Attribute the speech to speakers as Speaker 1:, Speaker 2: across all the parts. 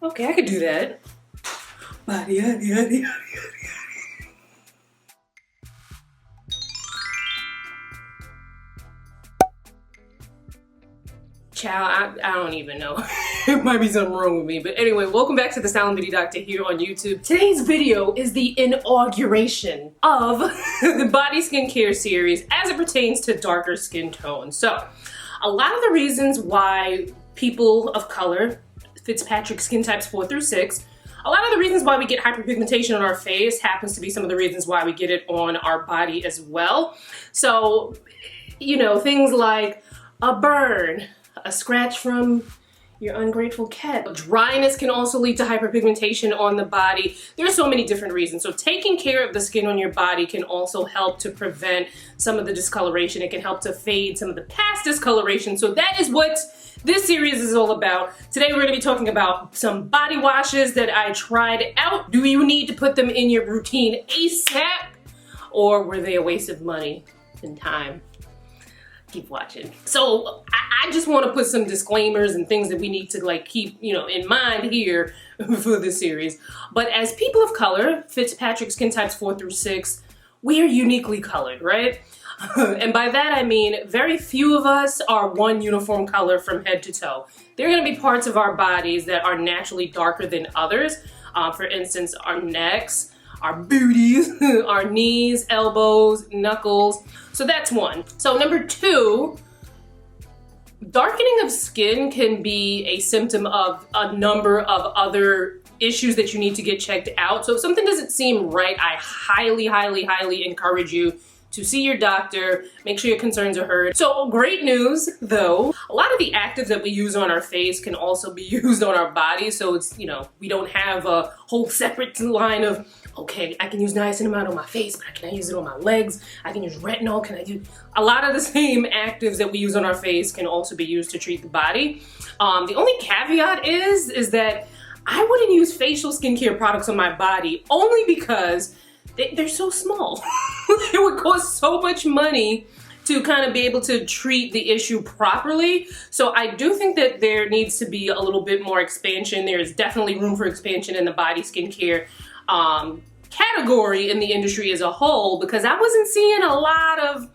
Speaker 1: Okay, I could do that. Body, yaddy, yaddy, yaddy. Child, I don't even know. It might be something wrong with me. But anyway, welcome back to the Silent Beauty Doctor here on YouTube. Today's video is the inauguration of the body skincare series as it pertains to darker skin tones. So, a lot of the reasons why people of color, Fitzpatrick skin types 4 through 6, a lot of the reasons why we get hyperpigmentation on our face happens to be some of the reasons why we get it on our body as well. So, you know, things like a burn, a scratch from your ungrateful cat. Dryness can also lead to hyperpigmentation on the body. There are so many different reasons. So taking care of the skin on your body can also help to prevent some of the discoloration. It can help to fade some of the past discoloration. So that is what this series is all about. Today we're going to be talking about some body washes that I tried out. Do you need to put them in your routine ASAP? Or were they a waste of money and time? Keep watching. So I just want to put some disclaimers and things that we need to like keep, you know, in mind here for this series. But as people of color, Fitzpatrick skin types 4 through 6, we are uniquely colored, right? And by that I mean very few of us are one uniform color from head to toe. There are going to be parts of our bodies that are naturally darker than others. For instance, our necks, our booties, our knees, elbows, knuckles. So that's one. So number 2, darkening of skin can be a symptom of a number of other issues that you need to get checked out. So if something doesn't seem right, I highly, highly, highly encourage you to see your doctor, make sure your concerns are heard. So great news though, a lot of the actives that we use on our face can also be used on our body. So it's, you know, we don't have a whole separate line of, okay, I can use niacinamide on my face, but can I use it on my legs? I can use retinol, can I do? A lot of the same actives that we use on our face can also be used to treat the body. The only caveat is that I wouldn't use facial skincare products on my body only because they're so small. It would cost so much money to kind of be able to treat the issue properly. So I do think that there needs to be a little bit more expansion. There is definitely room for expansion in the body skincare category in the industry as a whole, because I wasn't seeing a lot of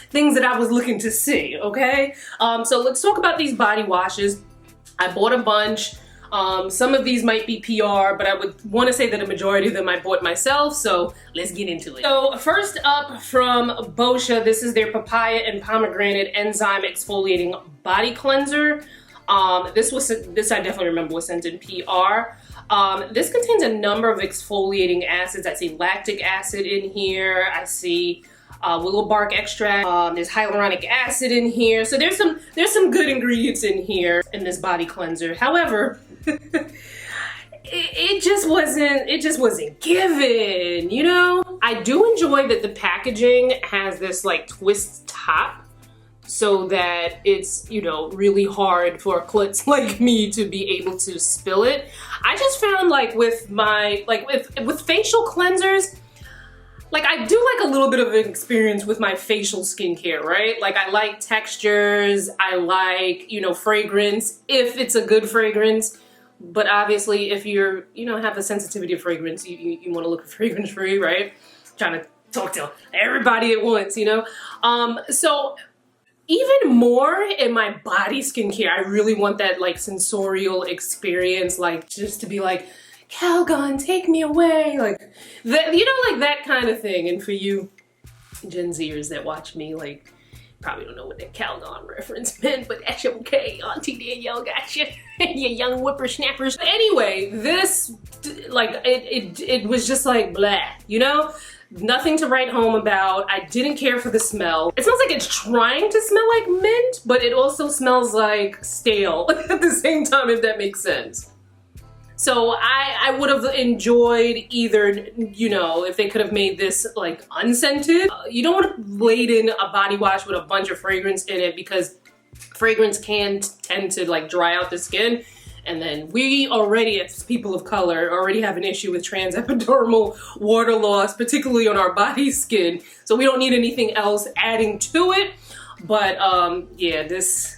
Speaker 1: things that I was looking to see, okay? So let's talk about these body washes. I bought a bunch. Some of these might be PR, but I would want to say that a majority of them I bought myself, so let's get into it. So first up from Boscia, this is their Papaya and Pomegranate Enzyme Exfoliating Body Cleanser. This I definitely remember was sent in PR. This contains a number of exfoliating acids. I see lactic acid in here. I see willow bark extract. There's hyaluronic acid in here. So there's some good ingredients in here in this body cleanser. However, it just wasn't given, you know? I do enjoy that the packaging has this like twist top so that it's, you know, really hard for klutz like me to be able to spill it. I just found like with my, like with facial cleansers, like I do like a little bit of an experience with my facial skincare, right? Like I like textures, I like, you know, fragrance, if it's a good fragrance. But obviously if you're, you know, have a sensitivity of fragrance, you want to look fragrance free, right? Trying to talk to everybody at once, you know? So even more in my body skincare, I really want that like sensorial experience, like just to be like, Calgon, take me away, like that, you know, like that kind of thing. And for you Gen Zers that watch me, like probably don't know what that Calgon reference meant, but that's okay. Auntie Danielle got you, you young whippersnappers. Anyway, this, like, it was just like blah, you know? Nothing to write home about. I didn't care for the smell. It smells like it's trying to smell like mint, but it also smells like stale at the same time, if that makes sense. So I would have enjoyed either, you know, if they could have made this like unscented. You don't want to laden a body wash with a bunch of fragrance in it because fragrance can tend to like dry out the skin. And then we already, as people of color, already have an issue with transepidermal water loss, particularly on our body skin. So we don't need anything else adding to it. But yeah, this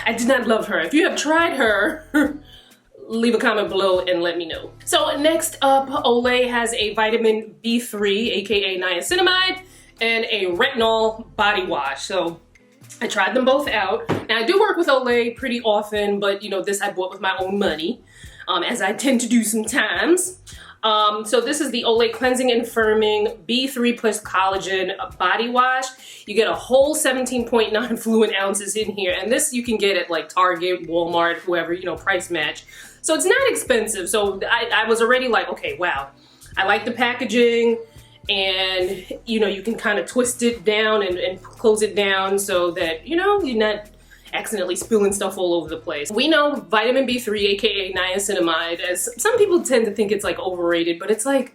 Speaker 1: I did not love her. If you have tried her, leave a comment below and let me know. So next up, Olay has a vitamin B3, aka niacinamide, and a retinol body wash. So I tried them both out. Now I do work with Olay pretty often, but you know, this I bought with my own money, as I tend to do sometimes. So this is the Olay Cleansing and Firming B3 plus Collagen Body Wash. You get a whole 17.9 fluid ounces in here, and this you can get at like Target, Walmart, whoever, you know, price match. So it's not expensive. So I was already like, okay, wow. I like the packaging, and you know, you can kind of twist it down and close it down so that, you know, you're not accidentally spilling stuff all over the place. We know vitamin B3, aka niacinamide, as some people tend to think it's like overrated, but it's like,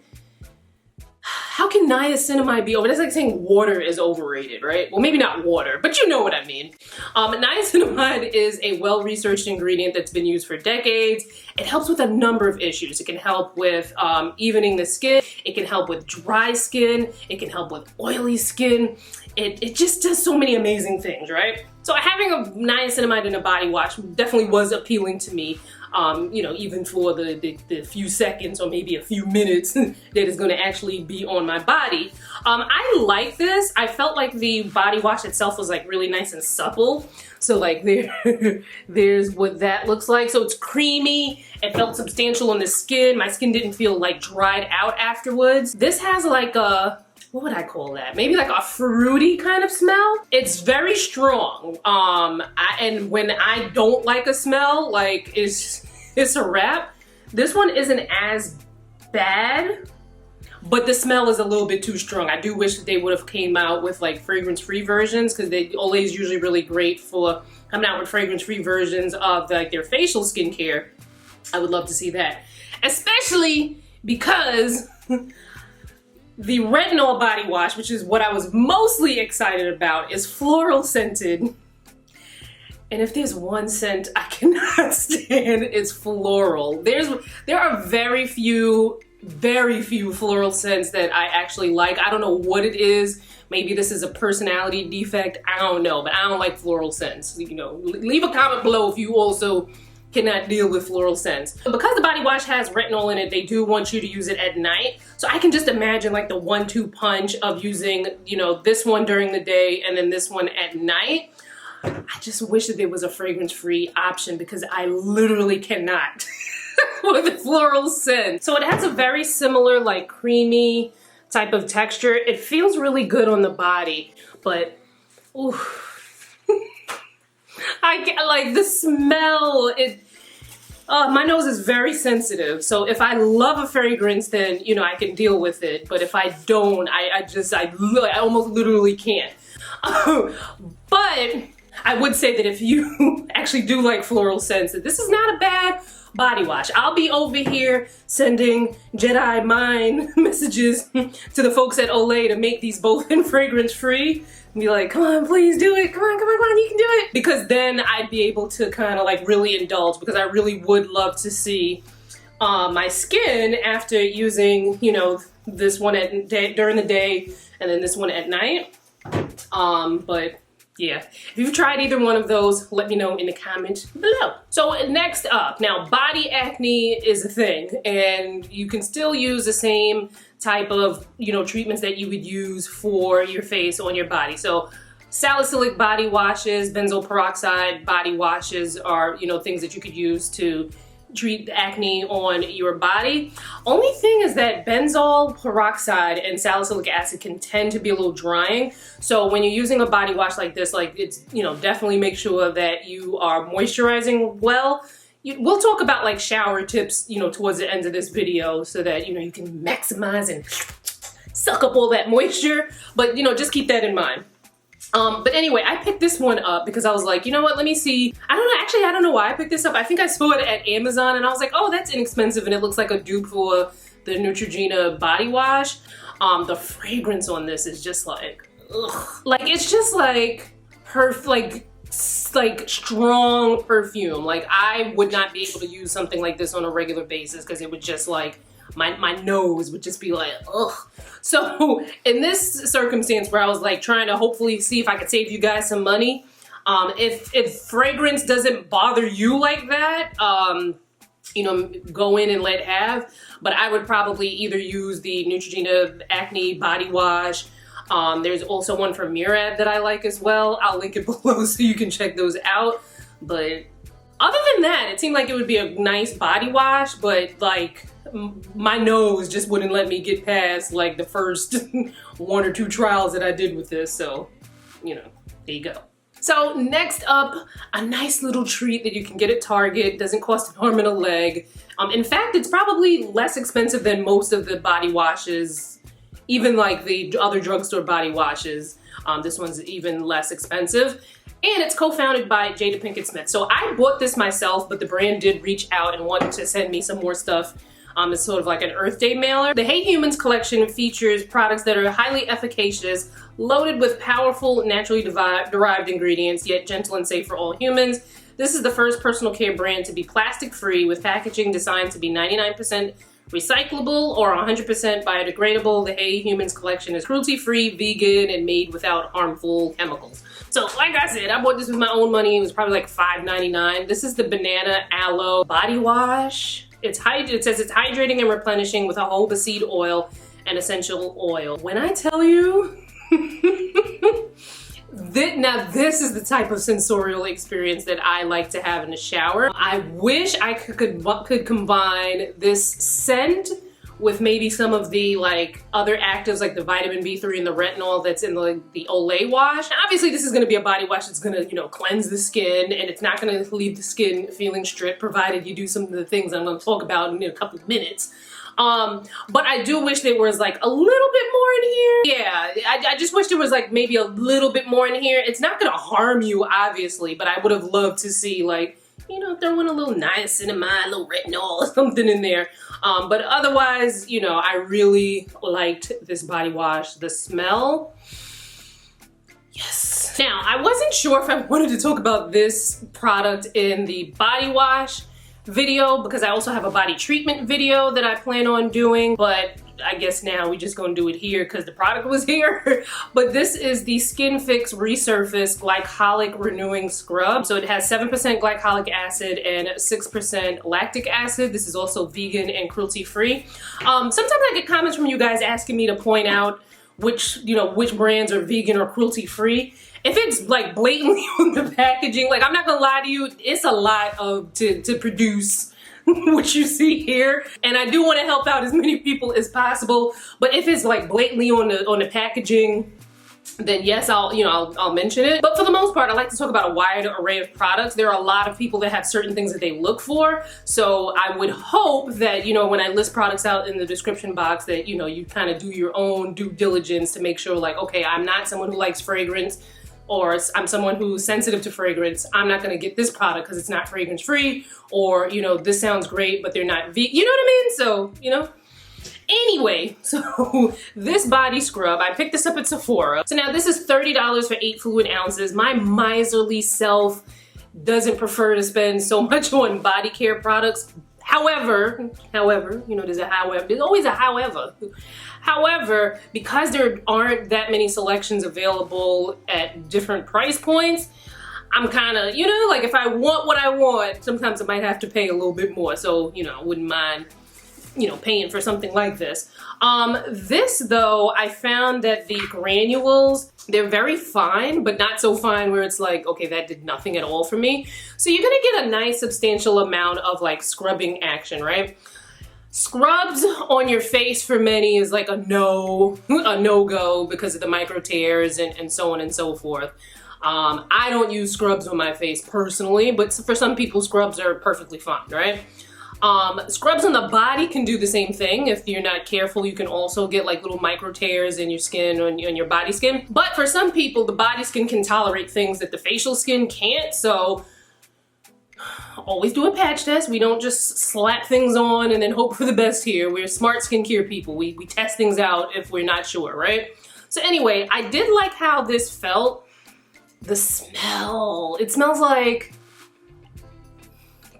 Speaker 1: how can niacinamide be over? That's like saying water is overrated, right? Well, maybe not water, but you know what I mean. Niacinamide is a well-researched ingredient that's been used for decades. It helps with a number of issues. It can help with evening the skin. It can help with dry skin. It can help with oily skin. It just does so many amazing things, right? So having a niacinamide in a body wash definitely was appealing to me. You know, even for the few seconds or maybe a few minutes that is going to actually be on my body. I like this. I felt like the body wash itself was like really nice and supple. So like there's what that looks like. So it's creamy. It felt substantial on the skin. My skin didn't feel like dried out afterwards. This has like a, what would I call that? Maybe like a fruity kind of smell. It's very strong. And when I don't like a smell, like it's a wrap. This one isn't as bad, but the smell is a little bit too strong. I do wish that they would have came out with like fragrance-free versions, because Olay is usually really great for coming out with fragrance-free versions of like their facial skincare. I would love to see that, especially because the retinol body wash, which is what I was mostly excited about, is floral scented. And if there's one scent I cannot stand, it's floral. There are very few floral scents that I actually like. I don't know what it is. Maybe this is a personality defect. I don't know, but I don't like floral scents. You know, leave a comment below if you also cannot deal with floral scents. Because the body wash has retinol in it, they do want you to use it at night. So I can just imagine like the 1-2 punch of using, you know, this one during the day and then this one at night. I just wish that there was a fragrance-free option, because I literally cannot with the floral scent. So it has a very similar like creamy type of texture. It feels really good on the body, but ooh. I get like the smell, my nose is very sensitive. So if I love a fragrance, then, you know, I can deal with it. But if I don't, I almost literally can't. But I would say that if you actually do like floral scents, that this is not a bad body wash. I'll be over here sending Jedi mind messages to the folks at Olay to make these both in fragrance free. And be like, come on, please do it. Come on, come on, come on, you can do it. Because then I'd be able to kind of like really indulge, because I really would love to see my skin after using, you know, this one during the day and then this one at night. But yeah, if you've tried either one of those, let me know in the comments below. So next up, now body acne is a thing, and you can still use the same type of, you know, treatments that you would use for your face on your body. So salicylic body washes, benzoyl peroxide body washes are, you know, things that you could use to treat acne on your body. Only thing is that benzoyl peroxide and salicylic acid can tend to be a little drying. So when you're using a body wash like this, like it's, you know, definitely make sure that you are moisturizing well. We'll talk about like shower tips, you know, towards the end of this video, so that, you know, you can maximize and suck up all that moisture. But, you know, just keep that in mind. But anyway, I picked this one up because I was like, you know what, let me see. I don't know, actually, I don't know why I picked this up. I think I saw it at Amazon and I was like, oh, that's inexpensive, and it looks like a dupe for the Neutrogena body wash. The fragrance on this is just like, ugh. Like, it's just like, like strong perfume. Like, I would not be able to use something like this on a regular basis, because it would just like, my nose would just be like, ugh. So in this circumstance where I was like trying to hopefully see if I could save you guys some money, If fragrance doesn't bother you like that, you know, go in and let have. But I would probably either use the Neutrogena Acne Body Wash. There's also one from Murad that I like as well. I'll link it below so you can check those out. But other than that, it seemed like it would be a nice body wash, but like my nose just wouldn't let me get past like the first 1 or 2 trials that I did with this. So, you know, there you go. So next up, a nice little treat that you can get at Target. Doesn't cost an arm and a leg. In fact, it's probably less expensive than most of the body washes, even like the other drugstore body washes. This one's even less expensive. And it's co-founded by Jada Pinkett Smith. So I bought this myself, but the brand did reach out and wanted to send me some more stuff. It's sort of like an Earth Day mailer. The Hey Humans collection features products that are highly efficacious, loaded with powerful, naturally derived ingredients, yet gentle and safe for all humans. This is the first personal care brand to be plastic-free, with packaging designed to be 99% recyclable or 100% biodegradable. The Hey Humans collection is cruelty-free, vegan, and made without harmful chemicals. So like I said, I bought this with my own money. It was probably like $5.99. This is the Banana Aloe Body Wash. It says it's hydrating and replenishing with jojoba seed oil and essential oil. When I tell you, now this is the type of sensorial experience that I like to have in the shower. I wish I could combine this scent with maybe some of the like other actives like the vitamin B3 and the retinol that's in the Olay wash. Obviously this is gonna be a body wash that's gonna, you know, cleanse the skin, and it's not gonna leave the skin feeling stripped, provided you do some of the things I'm gonna talk about in a couple of minutes. But I do wish there was like a little bit more in here. Yeah, I just wish there was like maybe a little bit more in here. It's not gonna harm you, obviously, but I would have loved to see like, you know, throw in a little niacinamide, a little retinol or something in there. But otherwise, you know, I really liked this body wash. The smell, yes. Now, I wasn't sure if I wanted to talk about this product in the body wash video, because I also have a body treatment video that I plan on doing, but I guess now we just gonna do it here because the product was here. But this is the Skinfix Resurface Glycolic Renewing Scrub. So it has 7% glycolic acid and 6% lactic acid. This is also vegan and cruelty-free. Sometimes I get comments from you guys asking me to point out which brands are vegan or cruelty-free. If it's like blatantly on the packaging, like I'm not gonna lie to you, it's a lot to produce what you see here, and I do want to help out as many people as possible. But if it's like blatantly on the packaging, then yes, I'll mention it. But for the most part, I like to talk about a wide array of products. There are a lot of people that have certain things that they look for, so I would hope that, you know, when I list products out in the description box, that, you know, you kind of do your own due diligence to make sure, like, okay, I'm not someone who likes fragrance, or I'm someone who's sensitive to fragrance. I'm not gonna get this product because it's not fragrance free, or, you know, this sounds great, but they're not vegan. You know what I mean? So, you know. Anyway, so this body scrub, I picked this up at Sephora. So now this is $30 for 8 fluid ounces. My miserly self doesn't prefer to spend so much on body care products. However, you know, there's a however. There's always a however. However, because there aren't that many selections available at different price points, I'm kind of, you know, like if I want what I want, sometimes I might have to pay a little bit more. So, you know, I wouldn't mind, you know, paying for something like this. This though, I found that the granules, they're very fine, but not so fine where it's like, okay, that did nothing at all for me. So you're gonna get a nice substantial amount of like scrubbing action, right? Scrubs on your face for many is like a no-go because of the micro tears and so on and so forth. I don't use scrubs on my face personally, but for some people scrubs are perfectly fine, right? Scrubs on the body can do the same thing. If you're not careful, you can also get like little micro tears in your skin, on your body skin. But for some people, the body skin can tolerate things that the facial skin can't, so always do a patch test. We don't just slap things on and then hope for the best here. We're smart skincare people. We test things out if we're not sure, right? So anyway, I did like how this felt. The smell, it smells like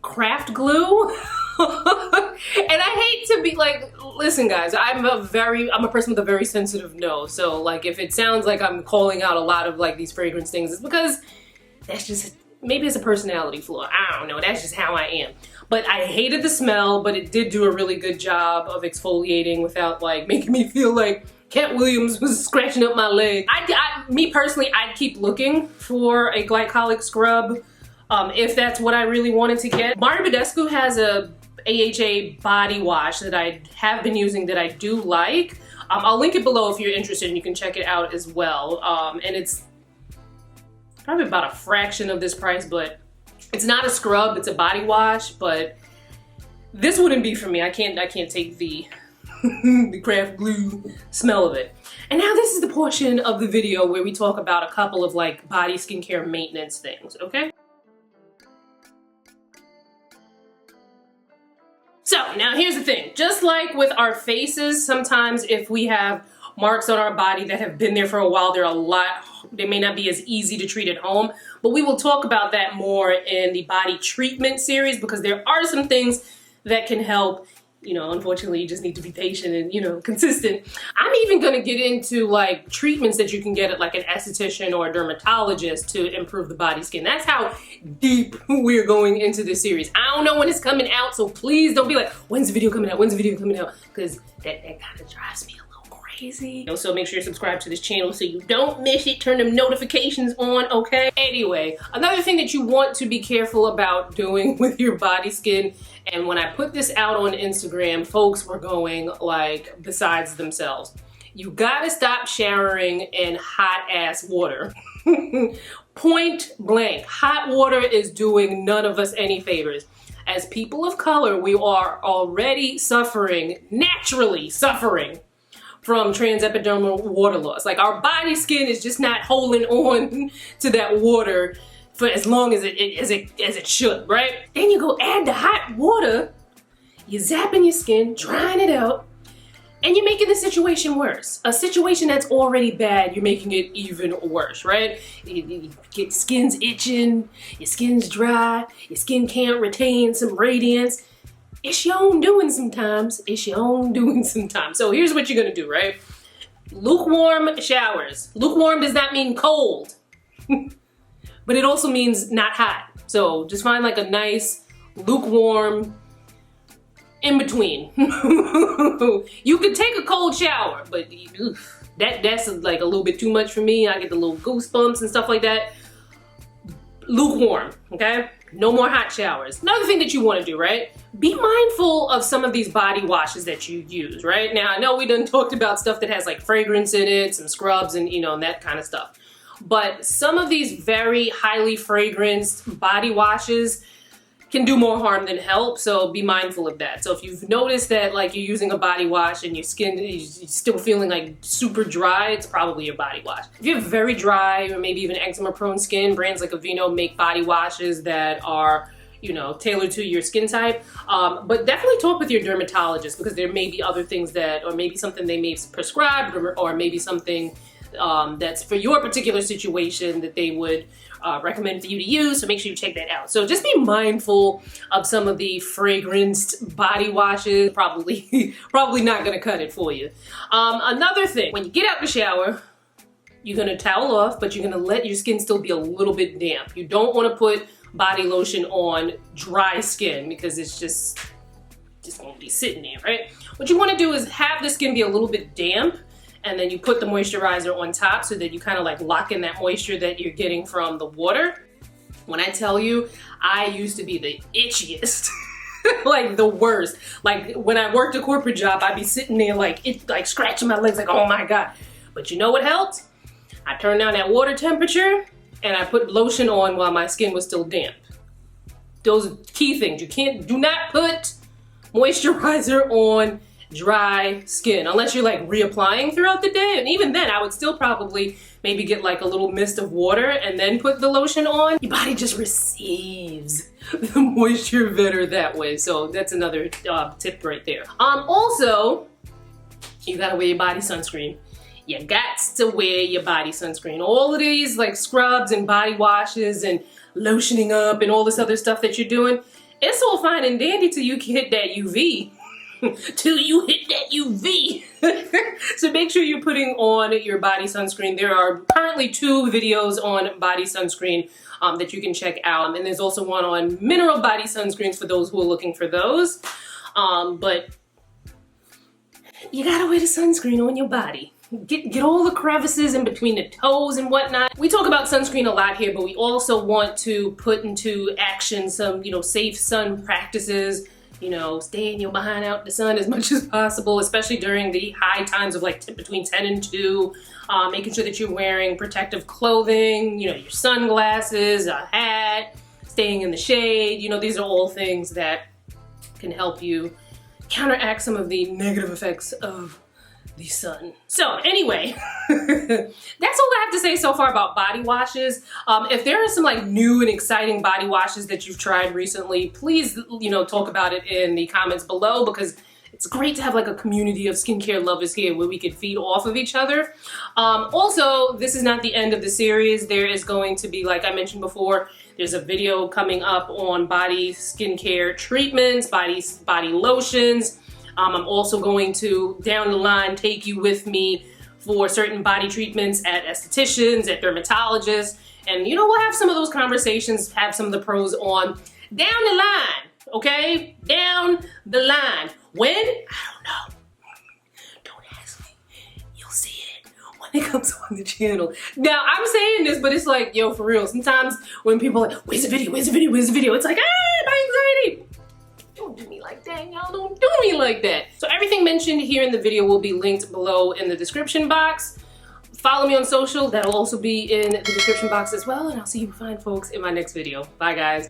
Speaker 1: craft glue. And I hate to be like, listen guys, I'm a person with a very sensitive nose. So like if it sounds like I'm calling out a lot of like these fragrance things, it's because That's just, maybe it's a personality flaw. I don't know. That's just how I am. But I hated the smell, but it did do a really good job of exfoliating without like making me feel like Cat Williams was scratching up my leg. Me personally, I'd keep looking for a glycolic scrub if that's what I really wanted to get. Mario Badescu has a AHA body wash that I have been using that I do like. I'll link it below if you're interested and you can check it out as well. And it's probably about a fraction of this price, but it's not a scrub, it's a body wash, but this wouldn't be for me. I can't take the the craft glue smell of it. And now this is the portion of the video where we talk about a couple of like body skincare maintenance things, okay? So now here's the thing, just like with our faces, sometimes if we have marks on our body that have been there for a while, they may not be as easy to treat at home, but we will talk about that more in the body treatment series because there are some things that can help. You know, unfortunately, you just need to be patient and, you know, consistent. I'm even gonna get into like treatments that you can get at like an esthetician or a dermatologist to improve the body skin. That's how deep we're going into this series. I don't know when it's coming out, so please don't be like, when's the video coming out? When's the video coming out? Because that kind of drives me a little crazy. So make sure you subscribe to this channel so you don't miss it. Turn them notifications on, okay? Anyway, another thing that you want to be careful about doing with your body skin, and when I put this out on Instagram, folks were going like besides themselves. You gotta stop showering in hot ass water. Point blank, hot water is doing none of us any favors. As people of color, we are already suffering, naturally suffering from transepidermal water loss. Like our body skin is just not holding on to that water for as long as it should, right? Then you go add the hot water, you're zapping your skin, drying it out, and you're making the situation worse. A situation that's already bad, you're making it even worse, right? You get skin's itching, your skin's dry, your skin can't retain some radiance. It's your own doing sometimes. It's your own doing sometimes. So here's what you're gonna do, right? Lukewarm showers. Lukewarm does not mean cold. But it also means not hot. So just find like a nice, lukewarm, in between. You could take a cold shower, but that's like a little bit too much for me. I get the little goosebumps and stuff like that. Lukewarm, okay? No more hot showers. Another thing that you wanna do, right? Be mindful of some of these body washes that you use, right? Now, I know we done talked about stuff that has like fragrance in it, some scrubs and, you know, and that kind of stuff. But some of these very highly fragranced body washes can do more harm than help, so be mindful of that. So if you've noticed that like you're using a body wash and your skin is still feeling like super dry, it's probably your body wash. If you have very dry or maybe even eczema prone skin, brands like Aveeno make body washes that are, you know, tailored to your skin type. But definitely talk with your dermatologist because there may be other things that, or maybe something they may prescribe or maybe something that's for your particular situation that they would recommend for you to use, so make sure you check that out. So just be mindful of some of the fragranced body washes. Probably not gonna cut it for you. Another thing, when you get out the shower, you're gonna towel off, but you're gonna let your skin still be a little bit damp. You don't wanna put body lotion on dry skin because it's just gonna be sitting there, right? What you wanna do is have the skin be a little bit damp, and then you put the moisturizer on top so that you kind of like lock in that moisture that you're getting from the water. When I tell you, I used to be the itchiest, like the worst. Like when I worked a corporate job, I'd be sitting there like scratching my legs like, oh my God. But you know what helped? I turned down that water temperature and I put lotion on while my skin was still damp. Those are key things. Do not put moisturizer on dry skin unless you're like reapplying throughout the day, and even then I would still probably maybe get like a little mist of water and then put the lotion on. Your body just receives the moisture better that way, so that's another tip right there. Also, you gotta wear your body sunscreen. You got to wear your body sunscreen. All of these like scrubs and body washes and lotioning up and all this other stuff that you're doing, it's all fine and dandy till you hit that UV. till you hit that UV. So make sure you're putting on your body sunscreen. There are currently 2 videos on body sunscreen that you can check out. And there's also one on mineral body sunscreens for those who are looking for those. But you gotta wear the sunscreen on your body. Get all the crevices in between the toes and whatnot. We talk about sunscreen a lot here, but we also want to put into action some, safe sun practices. Staying your behind out in the sun as much as possible, especially during the high times of like between 10 and 2. Making sure that you're wearing protective clothing, your sunglasses, a hat, staying in the shade. These are all things that can help you counteract some of the negative effects of the sun. So anyway, that's all I have to say so far about body washes. If there are some like new and exciting body washes that you've tried recently, please, talk about it in the comments below, because it's great to have like a community of skincare lovers here where we could feed off of each other. Also, this is not the end of the series. There is going to be, like I mentioned before, there's a video coming up on body skincare treatments, body lotions. I'm also going to, down the line, take you with me for certain body treatments at estheticians, at dermatologists, and we'll have some of those conversations, have some of the pros on down the line, okay? Down the line. When? I don't know. Don't ask me. You'll see it when it comes on the channel. Now, I'm saying this, but it's like, yo, for real, sometimes when people are like, where's the video, where's the video, where's the video? It's like, my anxiety. Don't do me like that, y'all. Don't do me like that. So everything mentioned here in the video will be linked below in the description box. Follow me on social. That'll also be in the description box as well. And I'll see you fine folks in my next video. Bye, guys.